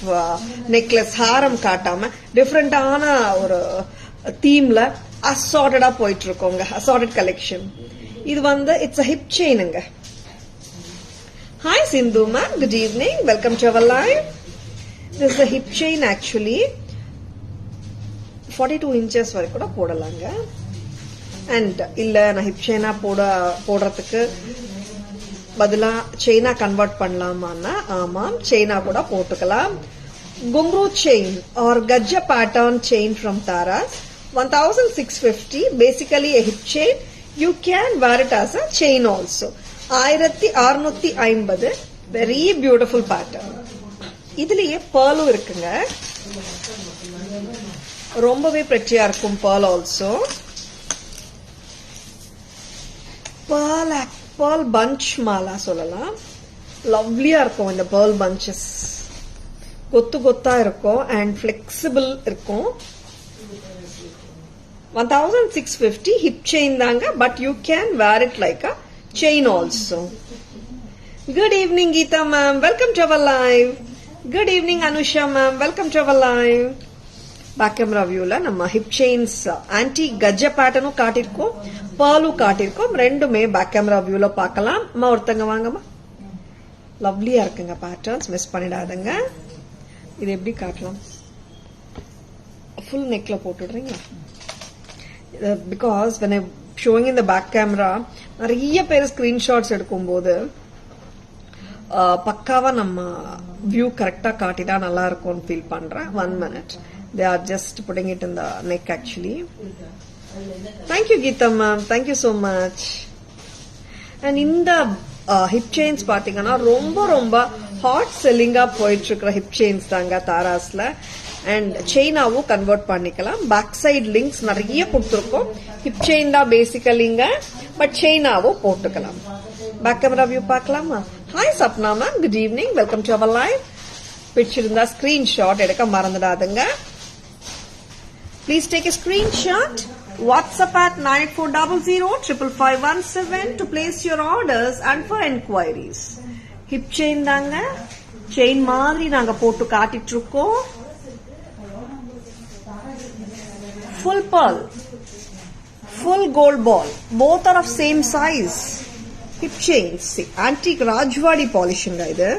necklace, ஹாரம் காட்டாம டிஃப்ரெண்டான ஒரு தீம்ல அசார்டடா போயிட்டு இருக்கோங்க. Assorted collection. இது வந்து இட்ஸ் அ ஹிப் செயினுங்க. Hi Sindhu ma'am, good evening, welcome to our live. This இஸ் a hip chain actually. 42 inches வரைக்கும் கூட போடலாங்க. அண்ட் இல்ல நான் ஹிப் செயினா போடுறதுக்கு பதிலா செயினா கன்வெர்ட் பண்ணலாமான்னா ஆமாம், செயினா கூட போட்டுக்கலாம். குங்க்ரூ செயின் ஆர் கஜ்ஜா pattern chain from Taras, 1650. Basically a hip chain. You can wear it as a chain also. 1650. Very beautiful pattern. இதுலயே பேர்லும் இருக்குங்க. ரொம்பவே பிரெட்டியா இருக்கும் பேர்ல் ஆல்சோ. பேர்ல் பஞ்ச் மாலா சொல்லலாம். லவ்லியா இருக்கும் இந்த பேர்ல் பஞ்சஸ். கொத்தா இருக்கும் அண்ட் பிளெக்சிபிள் இருக்கும். 1650 ஹிப் செயின் தாங்க. But you can wear it like a chain also. Good evening Geetha ma'am, welcome to our live. Good evening Anusha ma'am, welcome to our live. Back camera வியூல நம்ம hip chains and the கஜ்ஜா பேட்டர்னும் காட்டிருக்கோம், பேர்லும் காட்டிருக்கோம். ரெண்டுமே பேக் கேமரா வியூல பார்க்கலாம். அம்மா ஒருத்தங்க வாங்கம்மா. லவ்லியா இருக்குங்க பேட்டர்ன்ஸ், மிஸ் பண்ணிடாதுங்க. இது எப்படி காட்டலாம்? ஃபுல் நெக்ல போட்டுடுறீங்களா? Because when I'm showing in the back camera, நிறைய பேர் ஸ்கிரீன்ஷாட்ஸ் எடுக்கும்போது பக்காவா நம்ம வியூ கரெக்டா காட்டிட்டா நல்லா இருக்கும்னு ஃபீல் பண்றேன். 1 minute. They are just putting it in the neck actually. Thank you Geeta ma'am, thank you so much. And இந்த ஹிப் செயின்ஸ் பாத்தீங்கன்னா ரொம்ப ஹாட் செல்லிங்கா போயிட்டு இருக்கிற ஹிப் செயின்ஸ் தாங்க தாராஸ்ல. அண்ட் செயினாவும் கன்வெர்ட் பண்ணிக்கலாம். பேக் சைடு லிங்க்ஸ் நிறைய கொடுத்துருக்கோம். ஹிப் செயின் தான் பேசிக்கலிங்க, பட் செயினாவும் போட்டுக்கலாம். பேக் கேமரா வியூ பார்க்கலாமா? Hi Sapna ma'am, good evening, welcome to our live. பிடிச்சிருந்தா ஸ்கிரீன்ஷாட் எடுக்க மறந்துடாதுங்க. Please take a screenshot. WhatsApp at 94005517 to place your orders and for enquiries. Hip chain தாங்க. செயின் மாதிரி நாங்க போட்டு காட்டிட்டு இருக்கோம். Full pearl, full gold ball. Both are of same size. Hip chains. See, antique Rajwadi polishing இது.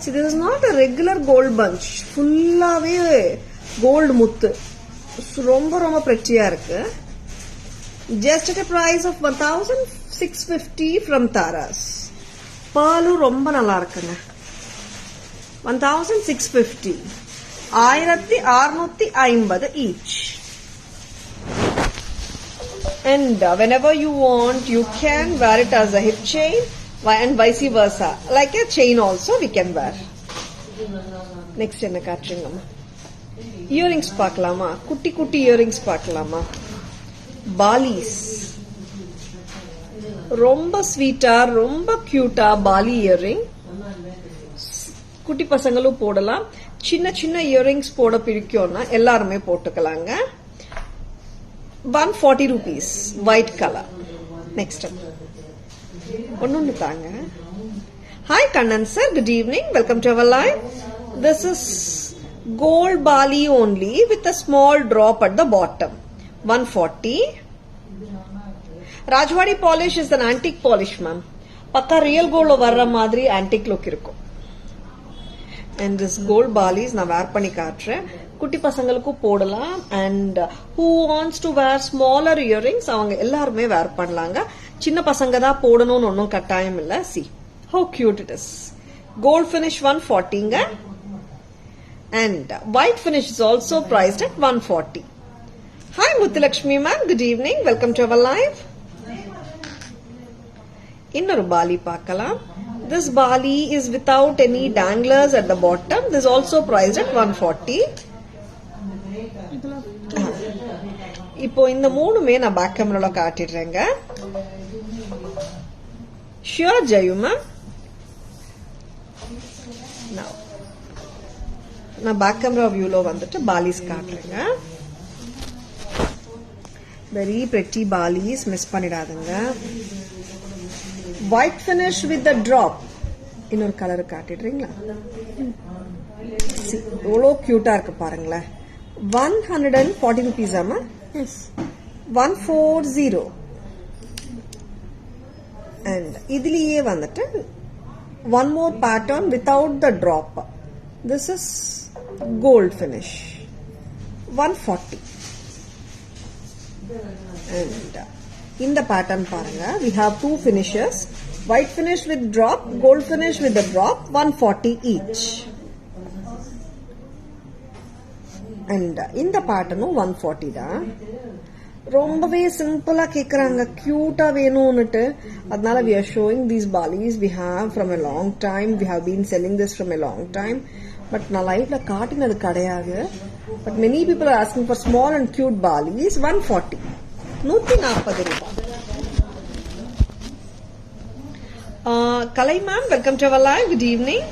See, this is not a regular gold bunch. Fullaவே gold முத்து. ரொம்ப பிரெட்டியா இருக்கு. Just at a price of 1650 from Taras. பாலும் ரொம்ப நல்லா இருக்குங்க. 1650. 1650 each. And whenever you want, you can wear it as a hip chain and vice versa. Like a chain also we can wear. Next என்ன காட்டுறீங்கம்மா? Earrings பார்க்கலாமா? குட்டி earrings பார்க்கலாமா? பாலிஸ் ரொம்ப ஸ்வீட்டா, ரொம்ப கியூட்டா பாலி இயரிங். குட்டி பசங்களும் போடலாம். சின்ன இயரிங்ஸ் போட பிடிக்கும்னா எல்லாருமே போட்டுக்கலாங்க. 140 rupees. White colour. நெக்ஸ்ட் ஒன்னு தாங்க. Hi Kannan sir, good evening, welcome to our live. This is gold bali only with a small drop at the bottom. 140. Rajwadi polish is an antique polish ma'am. Pakka real gold varra madri antique look irukum. And this gold balis na wear panni kaatren. குட்டி பசங்களுக்கும் போடலாம். And who wants to wear smaller earrings அவங்க எல்லாருமே வேர் பண்ணலாங்க. சின்ன பசங்க தான் போடணும்னு ஒன்றும் கட்டாயம் இல்ல. see how cute it is. gold finish 140ங்க. and white finish is also priced at 140. hi Muthulakshmi ma'am, good evening, welcome to our live. இன்னொரு பாலி பார்க்கலாம். this bali is without any danglers at the bottom. this is also priced at 140. இப்போ இந்த மூணுமே நான் back கேமரால காட்டிடுறேங்க. Sure Jayu ma'am. நான் back camera வியூல வந்துட்டு பாலிஸ் காட்டுறேங்க. வெரி பிரெட்டி பாலிஸ், மிஸ் பண்ணிடாதுங்க. white finish with the drop. இன்னொரு கலர் காட்டிடுறீங்களா? எவ்வளோ கியூட்டா இருக்கு பாருங்களேன். 140 rupees ஆமா? Yes. 140. and இதுலயே வந்துட்டு one more pattern without the drop. this is gold finish 140. and in the pattern பாருங்க, we have two finishes, white finish with drop, gold finish with the drop, 140 each. and in the pattern 140 தான். ரொம்பவே சிம்பிளா கேக்குறாங்க, கியூட்டா வேணும்னுட்டு. அதனால we are showing these balis we have from a long time. we have been selling this from a long time. but நான் லைவ்ல காட்டினது கிடையாது. but many people are asking for small and cute balis. 140, 140 ரூபாய். Kalai ma'am, welcome to our live. Good evening.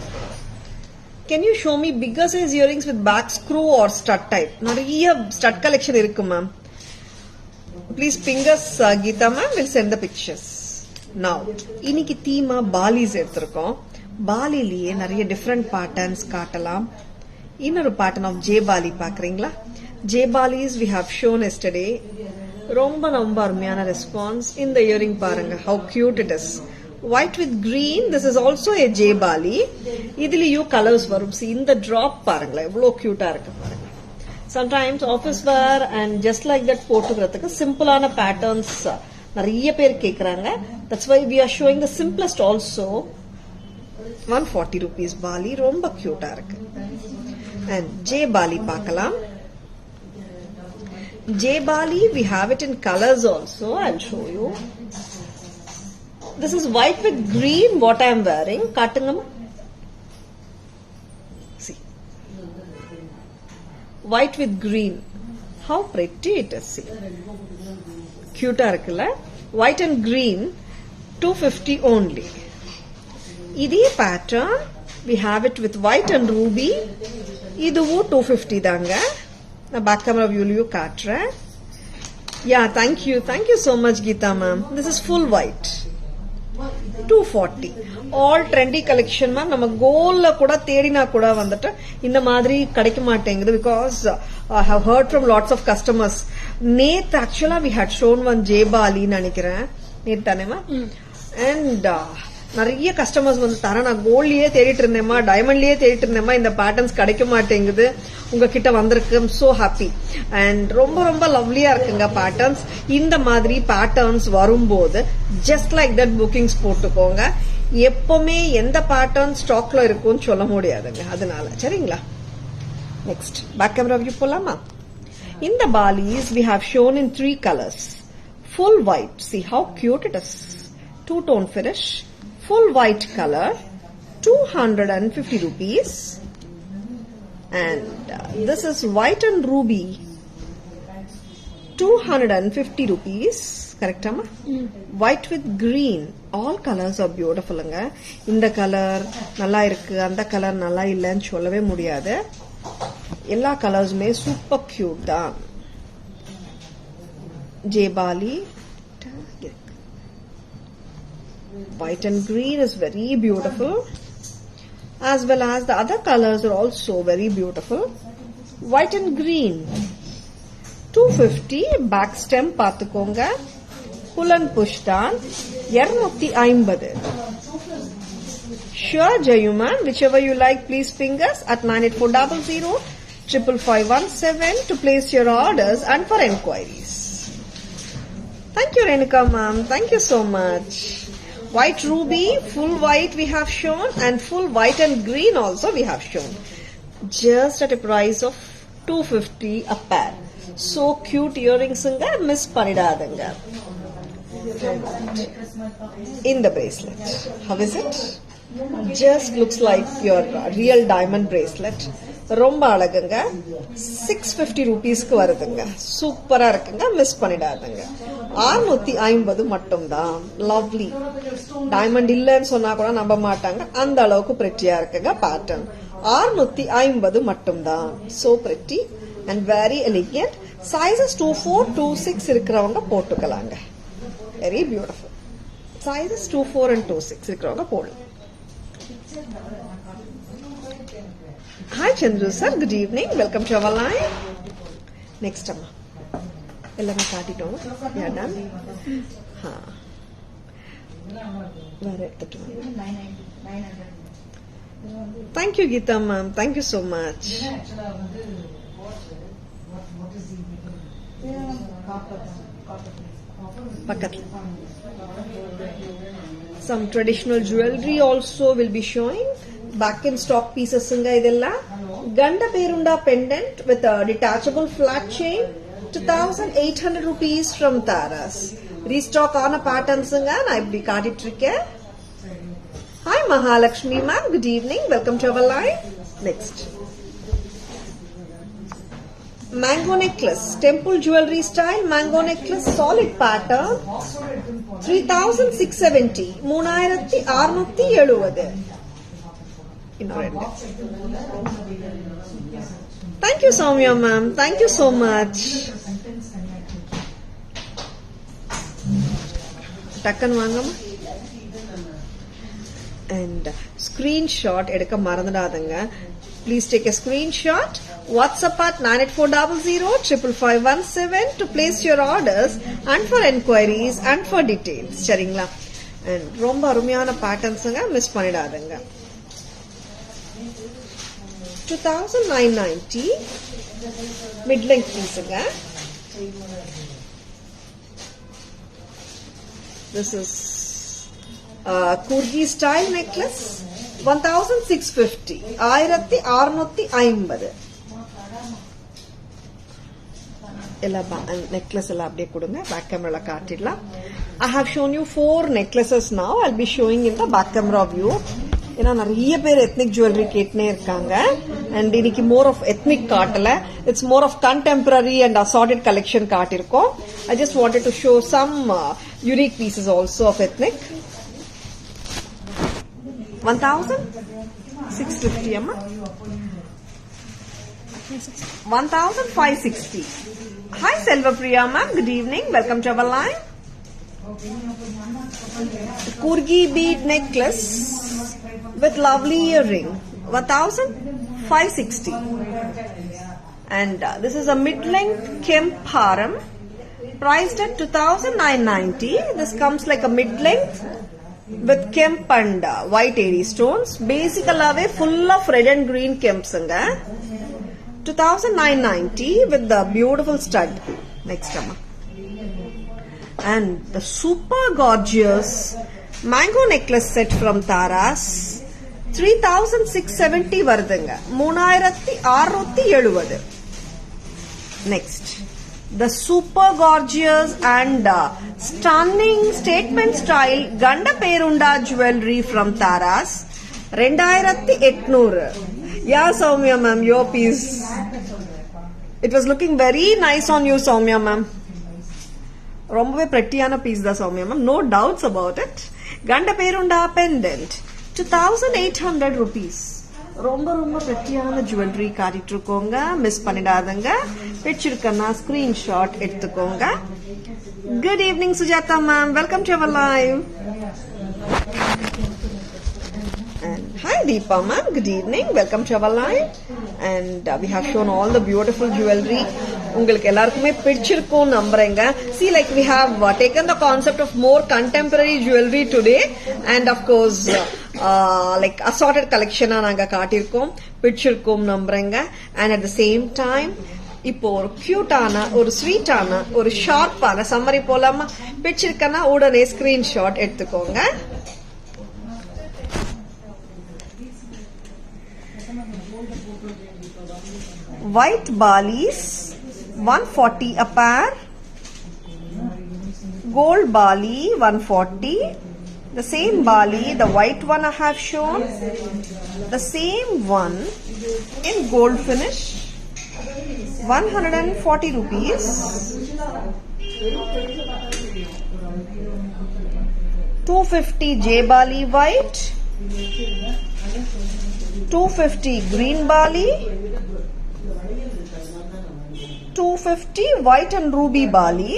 Can you show me bigger size earrings with back screw or stud type? நிறைய stud collection இருக்கு ma'am. Please ping us, Geeta ma'am. We'll send the pictures. Now, இன்னைக்கு தீமா பாலிஸ் எடுத்திருக்கோம். பாலிலேயே நிறைய different patterns காட்டலாம். இன்னொரு pattern of ஜே பாலி பாக்குறீங்களா? ஜே பாலிஸ் we have shown yesterday. ரொம்ப ரொம்ப அருமையான ரெஸ்பான்ஸ். இந்த இயரிங் பாருங்க, how cute it is. white with green. this is also a J bali. இதுலயும் கலர்ஸ் வரும். see இந்த drop பாருங்களேன், எவ்வளவு கியூட்டா இருக்கு பாருங்க. sometimes office wear and just like that போட்டுக்கிறதுக்கு சிம்பிளான பேட்டர்ன்ஸ் நிறைய பேர் கேக்குறாங்க. that's why we are showing the simplest also. 140 rupees bali, ரொம்ப கியூட்டா இருக்கு. and J bali பார்க்கலாம். J bali we have it in colors also. I'll show you. this is white with green what I am wearing. காட்டுங்கம்மா. see, white with green, how pretty it is. see, cute இருக்குல்ல? white and green 250 only. இதே pattern we have it with white and ruby. இதுவும் 250 தாங்க. நான் back camera வியூலயு காட்டுறேன். yeah, thank you so much Geeta ma'am. this is full white 240. all trendy collection ma'am. நம்ம கோல்ல கூட தேடினா கூட வந்துட்டு இந்த மாதிரி கிடைக்க மாட்டேங்குது. because I have heard from lots of customers. நேத்து actually we had shown one J bali நினைக்கிறேன். நேத்து தானேமா? and நிறைய கஸ்டமர்ஸ் வந்து தர, நான் கோல்ட்லயே தேடிட்டு இருந்தேமா, டைமண்ட்லயே தேடிட்டு இருந்தேமா, இந்த பேட்டர்ன்ஸ் கிடைக்க மாட்டேங்குது, உங்ககிட்ட வந்திருக்கு. I'm so happy. அண்ட் ரொம்ப ரொம்ப லவ்லியா இருக்குங்க பேட்டர்ன்ஸ். இந்த மாதிரி பேட்டர்ன்ஸ் வரும்போது ஜஸ்ட் லைக் தட் புக்கிங்ஸ் போட்டுக்கோங்க. எப்பவுமே எந்த பேட்டர்ன் ஸ்டாக்ல இருக்கும்னு சொல்ல முடியாதுங்க, அதனால. சரிங்களா? நெக்ஸ்ட் பேக் கேமரா வியூ போலாமா? இந்த பாலிஸ் we have shown in 3 colors. full white, see how cute it is. 2-tone finish, full white color, 250 rupees. and this is white and ruby, 250 rupees. correct amma? white with green, all colors are beautiful anga. இந்த colour நல்லா இருக்கு, அந்த colour நல்லா இல்லன்னு சொல்லவே முடியாது. எல்லா கலர்ஸுமே super cute தான். J bali, white and green is very beautiful, as well as the other colors are also very beautiful. white and green 250. back stem பாத்துக்கோங்க, pull and push தான். 250. sure Jayuman, whichever you like please ping us at 98400 55517 to place your orders and for enquiries. Thank you, Renuka ma'am. Thank you so much. White ruby, full white we have shown, and full white and green also we have shown. Just at a price of 250 a pair. So cute earrings unga miss panidadanga. In the bracelet. How is it? Just looks like your real diamond bracelet. ரொம்ப அழகுங்க. 650 ரூபீஸ்க்கு வருதுங்க. சூப்பரா இருக்குங்க. Miss பண்ணிடாதுங்க. 650 மட்டும்தான். Lovely. Diamond இல்லன்னு சொன்னா கூட நம்ப மாட்டாங்க. அந்த அளவுக்கு பிரெட்டியா இருக்குங்க பேட்டர்ன். 650 மட்டும்தான். So pretty and very elegant. Sizes 24, 26 இருக்கிறவங்க போட்டுக்கலாங்க. Very beautiful. Sizes 24 and 26 இருக்கிறவங்க போடலாம். Hi Chandru sir, good evening. Welcome to our line. Next amma. எல்லாமே காட்டிட்டோம். We are done. வேற எடுத்துட்டு Thank you Geeta ma'am. Thank you so much. பக்கத்துல some traditional jewelry also will be showing. Back in stock pieces unga idella. Ganda perunda pendant with a detachable flat chain, 2800 rupees from Taras. Restock on a patterns unga na ipdi kaatitirken. Hi Mahalakshmi ma'am, good evening. Welcome to our live. Next. Mango necklace, temple jewelry style mango necklace, solid pattern, 3670, 3670. Thank you Soumya ma'am, thank you so much. Takkan vaangama. And screenshot edukka marandadanga. Please take a screenshot. WhatsApp at 98400 to place your orders and for enquiries and for details. சரிங்களா? And ரொம்ப அருமையான பேட்டர்ன்ஸ்ங்க miss பண்ணிடாதீங்க. 2990 mid length பீஸ்ங்க. This is Kurgi style necklace. 1650. 1650. Necklace back camera I have shown you 4 necklaces now. I'll be showing in the back camera view. Ethnic jewelry and more of ethnic it's more of contemporary and assorted collection. I just wanted to show some unique pieces also of ethnic. 1650 amma. 1560. Hi Selva Priya ma'am, good evening. Welcome to our line. Kurgi bead necklace with lovely earring. 1560. And this is a mid-length Kemp haram priced at 2990. This comes like a mid-length with Kemp and white airy stones. Basically full of red and green Kemps. 2990 with the beautiful stud. Next amma. And the super gorgeous mango necklace set from Taras. 3670 varudunga. 3670. Next. The super gorgeous and stunning statement style Ganda Perunda jewelry from Taras. 2800. Yeah, Soumya ma'am, your piece. It was looking very nice on you, Soumya ma'am. Rombave prettyana piece da Soumya ma'am. No doubts about it. Ganda Perunda pendant. 2800 rupees. Romba prettyana jewelry kaatitrukonga. Miss panidadanga. Pichirukana screenshot eduthukonga. Good evening, Sujata ma'am. Welcome to our live. And hi Deepa ma'am, good evening. Welcome to our live. And we have shown all the beautiful jewelry. உங்களுக்கு எல்லாருக்குமே பிடிச்சிருக்கும் நம்புறேங்க. See, like we have taken the concept of more contemporary jewelry today, and of course like assorted கலெக்ஷனா நாங்க காட்டியிருக்கோம், பிடிச்சிருக்கோம் நம்புறேங்க. And at the same time இப்போ ஒரு கியூட்டான, ஒரு ஸ்வீட்டான, ஒரு ஷார்ப்பான சம்மரி போலாமா? பிடிச்சிருக்கனா உடனே ஸ்கிரீன்ஷாட் எடுத்துக்கோங்க. White Balis 140 a pair, gold Bali 140, the same Bali, the white one I have shown, the same one in gold finish, 140 rupees. 250 J Bali white, 250 green Bali, 250 white and ruby Bali,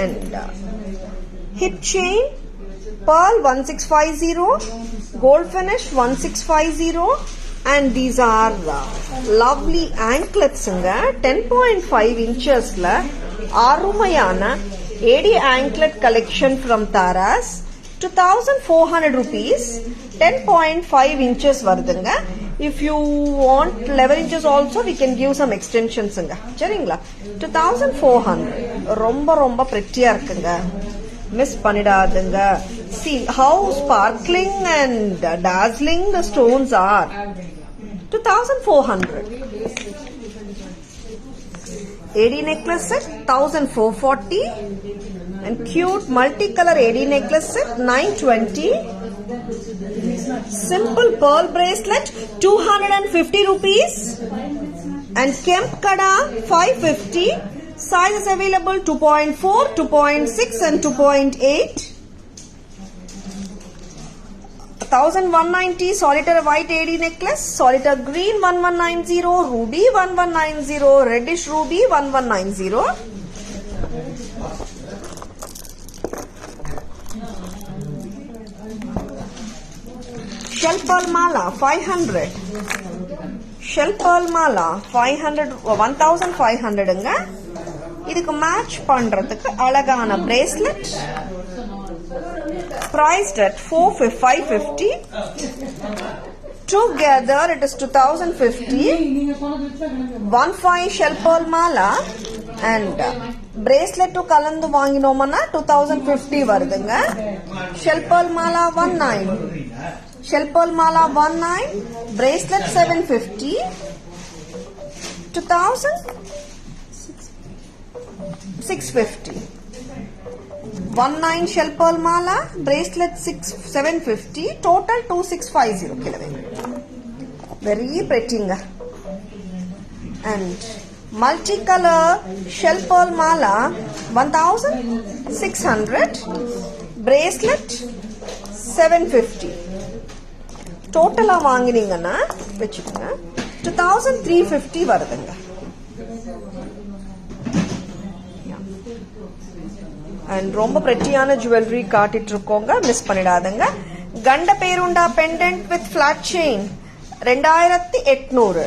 and hip chain pearl 1650, gold finish 1650, and these are lovely anklets 10.5 inches la arumayana AD anklet collection from Taras, 2400 rupees, 10.5 inches வருதுங்க. If you want 11 inches also, we can give some extensions. சரிங்களா? 2400 ரொம்ப ரொம்ப pretty-ஆ இருக்குங்க. Miss பண்ணிடாதுங்க. See how sparkling and dazzling the stones are. 2400. AD necklace set 1440, and cute multicolor AD necklace set 920. Simple pearl bracelet 250 rupees, and Kemp Kada 550. Sizes available 2.4, 2.6 and 2.8. 1190 solitaire white AD necklace, solitaire green 1190, ruby 1190, reddish ruby 1190. Shell pearl mala 500. Shell pearl mala 500, 1500ங்க. இதுக்கு match பண்றதுக்கு அழகான bracelet priced at 550. Together it is 2050. 15 shell pearl mala and bracelet to kalandu vaanginomana 2050 varudunga. Shell pearl mala 19, shell pearl mala 19, bracelet 750. 2650. 19 shell pearl mala, bracelet 750, total 2650 kilometer. Very pretty. And multicolor shell pearl mala 1600, bracelet 750. Total வாங்கினீங்கன்னா வெச்சுக்கங்க 2350 வருதுங்க. And ரொம்ப பிரெட்டியான jewellery காட்டிட்டு இருக்கோங்க, miss பண்ணிடாதுங்க. Ganda Berunda pendant with flat chain 2800,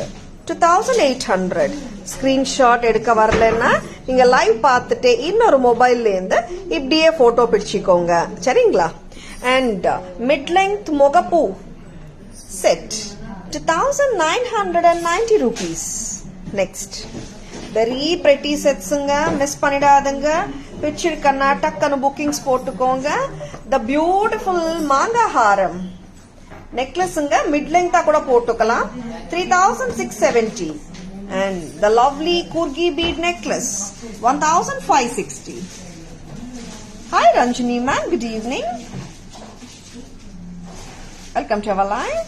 2800. Screenshot எடுக்க வரலன்னா நீங்க live பார்த்துட்டு இன்னொரு மொபைல்ல இருந்து இப்படியே போட்டோ பிடிச்சிக்கோங்க, சரிங்களா? அண்ட் மிட் லெங்த் முகப்பூ set 2990 rupees. Next very pretty செட்ஸுங்க, மிஸ் பண்ணிடாதுங்க. பிக்சர் கர்நாடகன்னு புக்கிங்ஸ் போட்டுக்கோங்க. த பியூட்டிஃபுல் மாங்கா ஹாரம் நெக்லஸ்ங்க, மிட் லெங்தா கூட போட்டுக்கலாம், 3670. And the lovely Coorgi bead necklace 1560. Hi Ranjini ma'am, good evening, welcome to our live.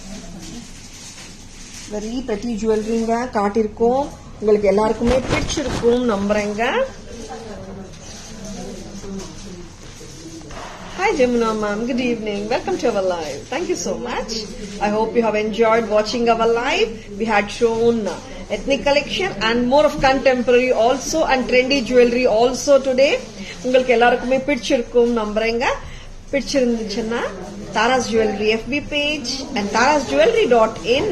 Very pretty ஜுவல்லரிங்க காட்டியிருக்கோம், உங்களுக்கு எல்லாருக்குமே பிடிச்சிருக்கும் நம்புறேங்க. Hi Jamuna ma'am, good evening. Welcome to our live. Thank you so much. I hope you have enjoyed watching our live. We had shown ethnic collection and more of contemporary also and trendy jewelry also today. உங்களுக்கு எல்லாருக்குமே பிடிச்சிருக்கும் நம்புறேங்க. பிடிச்சிருந்துச்சுன்னா Tara's Jewelry FB page and tarasjewelry.in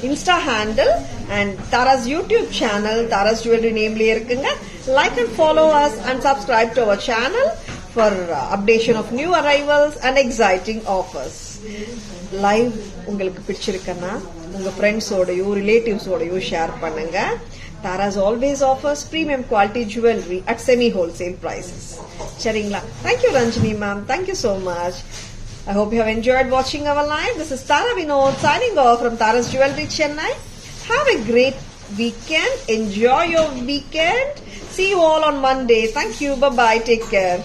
Insta handle and Tara's YouTube channel, Tara's Jewelry nameலயே இருக்குங்க. Like and follow us and subscribe to our channel for updation of new arrivals and exciting offers. Live உங்களுக்கு பிடிச்சிருக்குன்னா உங்க ஃப்ரெண்ட்ஸோடயோ ரிலேட்டிவ்ஸோடயோ share பண்ணுங்க. Tara's always offers premium quality jewelry at semi-wholesale prices. சரிங்களா? Thank you Ranjini ma'am. Thank you so much. I hope you have enjoyed watching our live. This is Tara Vinod signing off from Tara's Jewelry Chennai. Have a great weekend. Enjoy your weekend. See you all on Monday. Thank you. Bye-bye. Take care.